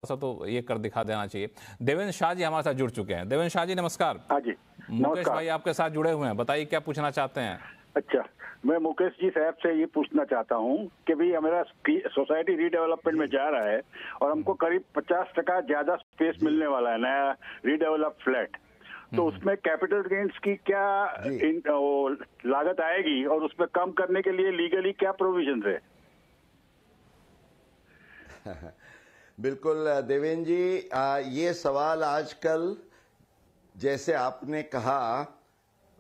सा तो ये कर दिखा देना चाहिए। देवेंद्र शाह जी हमारे साथ जुड़ चुके हैं। देवेंद्र शाह जी नमस्कार। हाँ जी मुकेश भाई आपके साथ जुड़े हुए हैं, बताइए क्या पूछना चाहते हैं। अच्छा, मैं मुकेश जी साहब से ये पूछना चाहता हूँ कि भाई हमारा सोसाइटी रीडेवलपमेंट में जा रहा है और हमको करीब 50% ज्यादा स्पेस मिलने वाला है, नया रीडेवलप फ्लैट। तो उसमें कैपिटल गेन्स की क्या लागत आएगी और उसमें कम करने के लिए लीगली क्या प्रोविजन है? बिल्कुल देवेंद्र जी, ये सवाल आजकल जैसे आपने कहा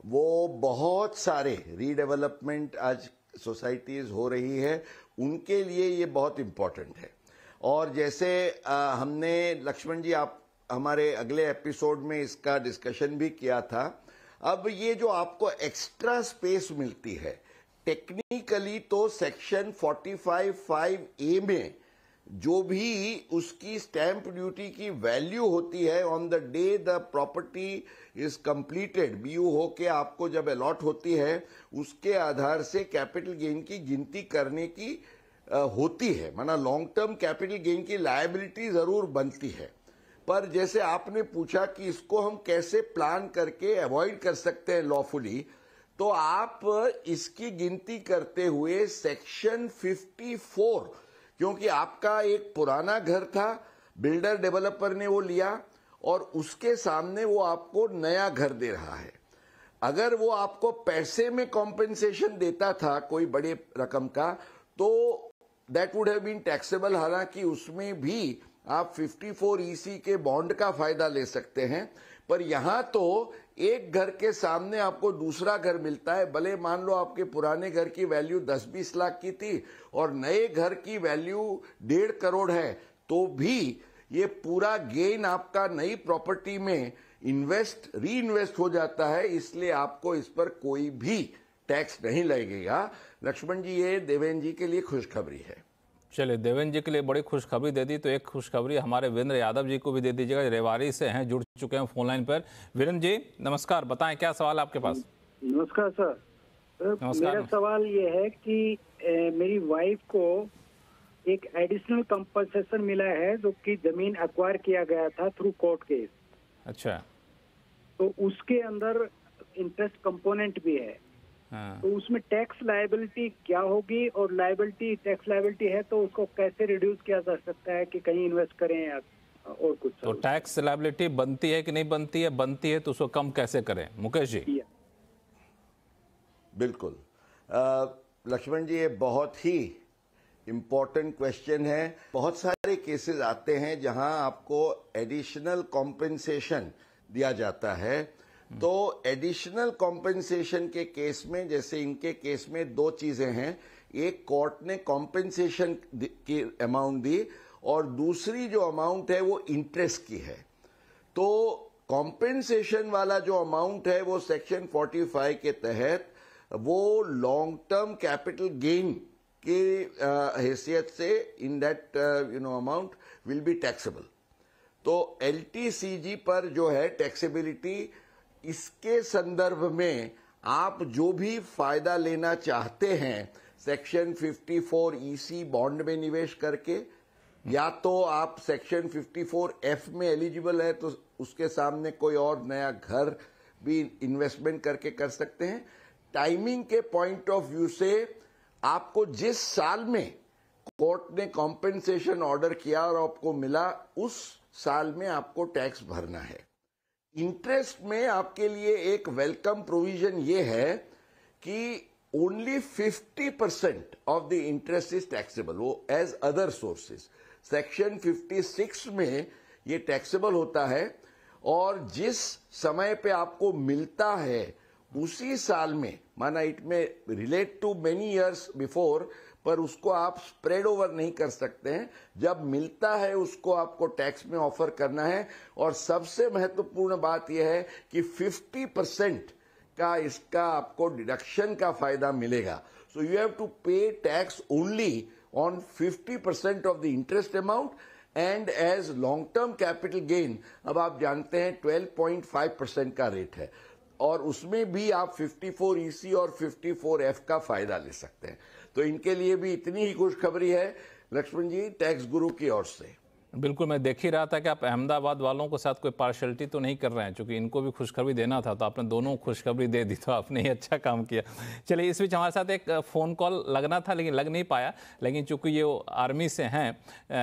वो बहुत सारे रीडेवलपमेंट आज सोसाइटीज हो रही है, उनके लिए ये बहुत इम्पोर्टेंट है। और जैसे हमने लक्ष्मण जी आप हमारे अगले एपिसोड में इसका डिस्कशन भी किया था। अब ये जो आपको एक्स्ट्रा स्पेस मिलती है, टेक्निकली तो सेक्शन 45(5)(a) में जो भी उसकी स्टैंप ड्यूटी की वैल्यू होती है on the day the property is completed, बीयू हो के आपको जब अलॉट होती है, उसके आधार से कैपिटल गेन की गिनती करने की होती है। माना लॉन्ग टर्म कैपिटल गेन की लायबिलिटी जरूर बनती है। पर जैसे आपने पूछा कि इसको हम कैसे प्लान करके अवॉइड कर सकते हैं लॉफुली, तो आप इसकी गिनती करते हुए सेक्शन 54, क्योंकि आपका एक पुराना घर था, बिल्डर डेवलपर ने वो लिया और उसके सामने वो आपको नया घर दे रहा है। अगर वो आपको पैसे में कॉम्पेंसेशन देता था कोई बड़े रकम का, तो that would have been taxable. हालांकि उसमें भी आप 54(EC) के बॉन्ड का फायदा ले सकते हैं। पर यहां तो एक घर के सामने आपको दूसरा घर मिलता है। भले मान लो आपके पुराने घर की वैल्यू 10-20 लाख की थी और नए घर की वैल्यू 1.5 करोड़ है, तो भी ये पूरा गेन आपका नई प्रॉपर्टी में री इन्वेस्ट हो जाता है। इसलिए आपको इस पर कोई भी टैक्स नहीं लगेगा। लक्ष्मण जी, ये देवेंद्र जी के लिए खुशखबरी है। चलिए, देवेंद्र जी के लिए बड़ी खुशखबरी दे दी, तो एक खुशखबरी हमारे वीरेंद्र यादव जी को भी दे दीजिएगा। रेवाड़ी से हैं, जुड़ चुके हैं फोन लाइन पर। वीरेंद्र जी नमस्कार, बताएं क्या सवाल आपके पास। नमस्कार सर। नमस्कार। मेरा सवाल ये है कि मेरी वाइफ को एक एडिशनल कंपनसेशन मिला है जो कि जमीन एक्वायर किया गया था थ्रू कोर्ट केस। अच्छा। तो उसके अंदर इंटरेस्ट कंपोनेंट भी है। हाँ। तो उसमें टैक्स लायबिलिटी क्या होगी, और टैक्स लायबिलिटी है तो उसको कैसे रिड्यूस किया जा सकता है कि कहीं इन्वेस्ट करें या और कुछ? तो टैक्स लायबिलिटी बनती है कि नहीं बनती है, बनती है तो उसको कम कैसे करें, मुकेश जी? बिल्कुल लक्ष्मण जी, ये बहुत ही इम्पोर्टेंट क्वेश्चन है। बहुत सारे केसेस आते हैं जहां आपको एडिशनल कॉम्पेंसेशन दिया जाता है। तो एडिशनल कॉम्पेंसेशन के केस में, जैसे इनके केस में दो चीजें हैं। एक, कोर्ट ने कॉम्पेंसेशन की अमाउंट दी और दूसरी जो अमाउंट है वो इंटरेस्ट की है। तो कॉम्पेंसेशन वाला जो अमाउंट है वो सेक्शन 45 के तहत वो लॉन्ग टर्म कैपिटल गेन की हैसियत से in that amount will be taxable. तो LTCG पर जो है टैक्सेबिलिटी, इसके संदर्भ में आप जो भी फायदा लेना चाहते हैं सेक्शन 54(EC) बॉन्ड में निवेश करके, या तो आप सेक्शन 54(F) में एलिजिबल है तो उसके सामने कोई और नया घर भी इन्वेस्टमेंट करके कर सकते हैं। टाइमिंग के पॉइंट ऑफ व्यू से आपको जिस साल में कोर्ट ने कॉम्पेंसेशन ऑर्डर किया और आपको मिला, उस साल में आपको टैक्स भरना है। इंटरेस्ट में आपके लिए एक वेलकम प्रोविजन ये है कि only 50% of the interest is taxable, वो एज अदर सोर्सेज। सेक्शन 56 में ये टैक्सेबल होता है और जिस समय पे आपको मिलता है उसी साल में, माना it may relate to many years before, पर उसको आप स्प्रेड ओवर नहीं कर सकते हैं। जब मिलता है उसको आपको टैक्स में ऑफर करना है। और सबसे महत्वपूर्ण बात यह है कि 50% का इसका आपको डिडक्शन का फायदा मिलेगा। So you have to pay tax only on 50% of the interest amount and as long term capital gain. अब आप जानते हैं 12.5% का रेट है और उसमें भी आप 54(EC) और 54(F) का फायदा ले सकते हैं। तो इनके लिए भी इतनी ही खुशखबरी है लक्ष्मण जी, टैक्स गुरु की ओर से। बिल्कुल, मैं देख ही रहा था कि आप अहमदाबाद वालों के साथ कोई पार्शलिटी तो नहीं कर रहे हैं, क्योंकि इनको भी खुशखबरी देना था, तो आपने दोनों खुशखबरी दे दी, तो आपने ही अच्छा काम किया। चलिए, इस बीच हमारे साथ एक फ़ोन कॉल लगना था लेकिन लग नहीं पाया, लेकिन चूंकि ये आर्मी से हैं,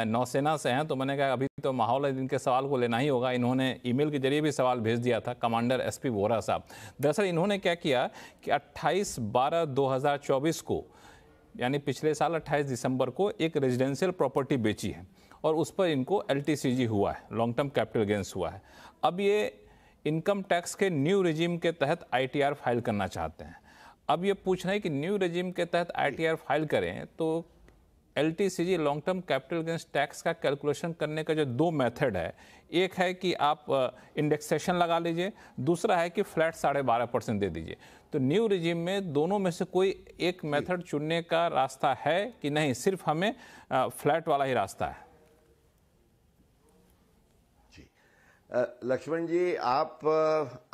नौसेना से हैं, तो मैंने कहा अभी तो माहौल है, इनके सवाल को लेना ही होगा। इन्होंने ईमेल के जरिए भी सवाल भेज दिया था, कमांडर SP वोरा साहब। दरअसल इन्होंने क्या किया कि 28/12/2024 को, यानी पिछले साल 28 दिसंबर को एक रेजिडेंशियल प्रॉपर्टी बेची है और उस पर इनको LTCG हुआ है, लॉन्ग टर्म कैपिटल गेंस हुआ है। अब ये इनकम टैक्स के न्यू रेजिम के तहत ITR फाइल करना चाहते हैं। अब ये पूछ रहे हैं कि न्यू रेजिम के तहत ITR फाइल करें तो LTCG long term capital gains tax का कैलकुलेशन करने का जो दो मेथड है, एक है कि आप इंडेक्सेशन लगा लीजिए, दूसरा है कि फ्लैट 12.5% दे दीजिए। तो न्यू रिजीम में दोनों में से कोई एक मेथड चुनने का रास्ता है कि नहीं, सिर्फ हमें फ्लैट वाला ही रास्ता है? जी लक्ष्मण जी, आप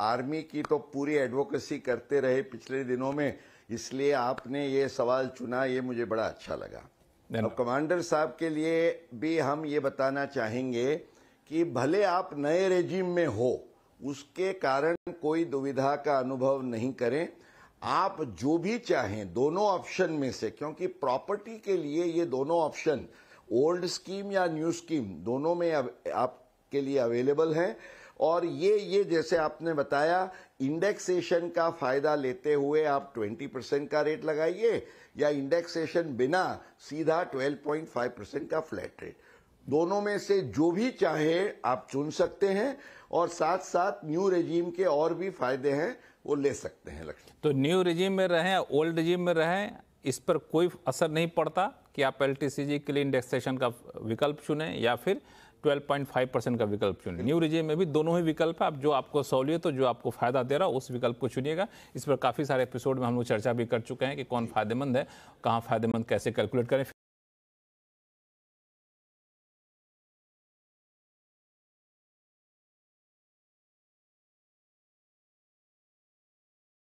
आर्मी की तो पूरी एडवोकेसी करते रहे पिछले दिनों में, इसलिए आपने ये सवाल चुना, ये मुझे बड़ा अच्छा लगा। अब कमांडर साहब के लिए भी हम ये बताना चाहेंगे कि भले आप नए रेजिम में हो, उसके कारण कोई दुविधा का अनुभव नहीं करें। आप जो भी चाहें दोनों ऑप्शन में से, क्योंकि प्रॉपर्टी के लिए ये दोनों ऑप्शन, ओल्ड स्कीम या न्यू स्कीम, दोनों में आपके लिए अवेलेबल है। और ये जैसे आपने बताया, इंडेक्सेशन का फायदा लेते हुए आप 20% का रेट लगाइए या इंडेक्सेशन बिना सीधा 12.5% का फ्लैट रेट, दोनों में से जो भी चाहे आप चुन सकते हैं। और साथ साथ न्यू रेजिम के और भी फायदे हैं, वो ले सकते हैं। लक्ष्मण, तो न्यू रेजिम में रहें, ओल्ड रेजिम में रहें, इस पर कोई असर नहीं पड़ता कि आप LTCG के लिए इंडेक्सेशन का विकल्प चुनें या फिर 12.5% का विकल्प चुनें। न्यू रेजिम में भी दोनों ही विकल्प है, आप जो आपको सहूलियत हो, जो आपको फायदा दे रहा हो, उस विकल्प को चुनिएगा। इस पर काफ़ी सारे एपिसोड में हम लोग चर्चा भी कर चुके हैं कि कौन फायदेमंद है, कहाँ फायदेमंद, कैसे कैलकुलेट करें।